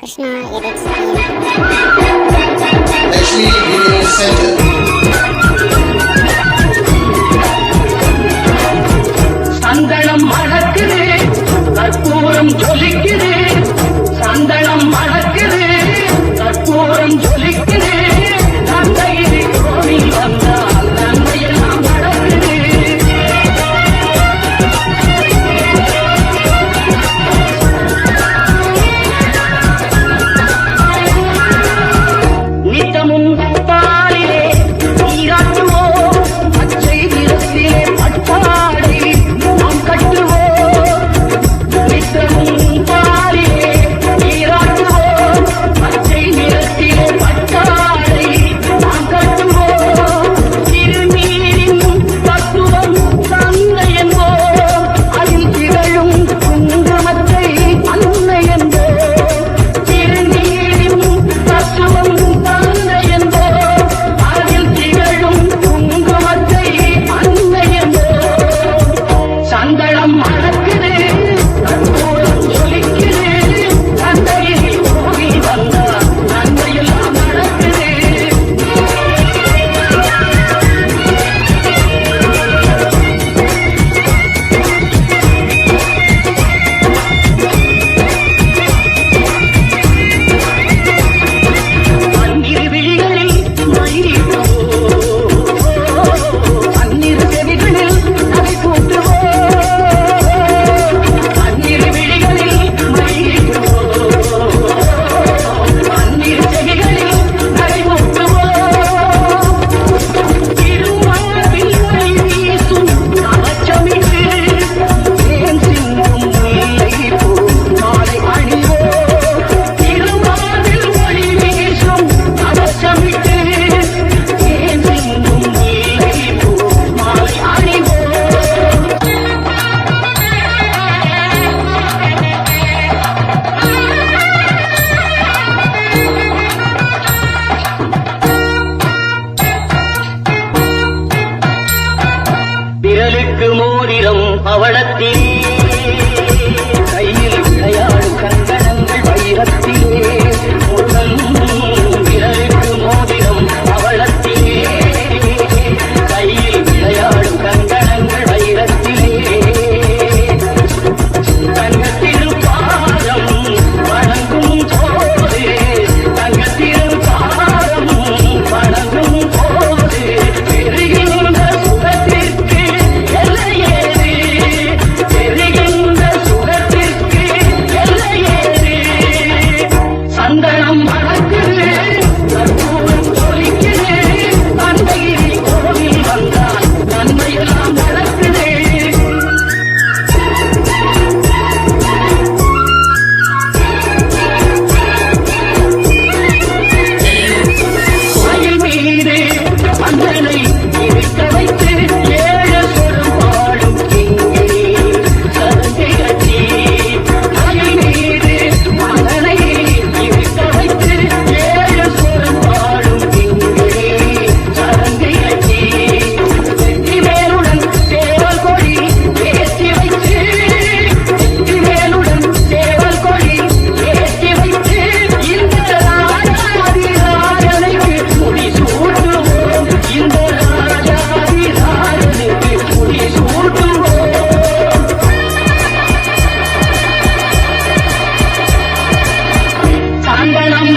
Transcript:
Krishna edits Actually, Video Center. சந்தனம் மணக்குது, கற்பூரம் ஜொலிக்குது. சந்தனம் மணக்குது, கற்பூரம் ஜொலிக்குது. நந்தையிலே கோவில் வந்தால் நன்மையெல்லாம் நடக்குது. நித்தமும் பாலிலே நீராட்டுவோம், பச்சை நிறத்திலே பட்டாடை நாம் கட்டுவோம். நித்தமும் பாலிலே நீராட்டுவோம், பச்சை நிறத்திலே பட்டாடை நாம் கட்டுவோம். திருநீரின் தத்துவம் தந்தை என்போம், அதில் திகழும் குங்குமத்தை அன்னை என்போம். திருநீரின் தத்துவம் தந்தை என்போம், அதில் திகழும் குங்குமத்தை அன்னை என்போம். சந்தனம் மணக்குது, கற்பூரம் ஜொலிக்குது. தந்தையில் கோவி வந்தால் நன்மையெல்லாம் நடக்குது. பன்னிரு விழிகளில் மயிலிடுவோம், பன்னிரு செவிகளில் நகை கூட்டுவோம். பன்னிரு விழிகளில் மயிலிடுவோம், பன்னிரு செவிகளில் நகை கூட்டுவோம். திருமார்பில் ஒளி வீசும் கவச்சமிட்டு, தேன் சிந்தும் முல்லை பூ மாலை அணிவோம். திருமார்பில் ஒளி வீசும் கவச்சமிட்டு, தேன் சிந்தும் முல்லை பூ மாலை அணிவோம். விரலுக்கு மோதிரம் பவளத்திலே, கையில் விளையாடும் கங்கணங்கள் வைரத்திலே. முருகன் விரலுக்கு மோதிரம் பவளத்திலே, கையில் விளையாடும் கங்கணங்கள் வைரத்திலே. தங்கத்திருப்பாரம் வணங்கும் போது, தங்கத்திருப்பாரம் வணங்கும் போது, பெறுகின்ற சுகத்திற்கு எல்லையேது, பெறுகின்ற சுகத்திற்கு எல்லையேது. சந்தனம் மணக்குது, கற்பூரம் ஜொலிக்குது. தந்தையில் கோவில் வந்தால் நன்மையெல்லாம் நடக்குது. மயில் மீது மன்னனை இருக்க வைத்து, ஏழு சொரும் பாடும் கிங்கிணி சதங்கை கட்டி. மயில் மீது மன்னனை இருக்க வைத்து, ஏழு சொரும் பாடும் கிங்கிணி சதங்கை கட்டி. வெற்றிவேலுடன் சேவல் கொடி ஏற்றி வைத்து, வெற்றிவேலுடன் சேவல் கொடி ஏற்றி வைத்து, இந்த ராஜாதிராஜனுக்கு முடி சூட்டுவோம். இந்த ராஜாதிராஜனுக்கு முடி சூட்டுவோம். சந்தனம்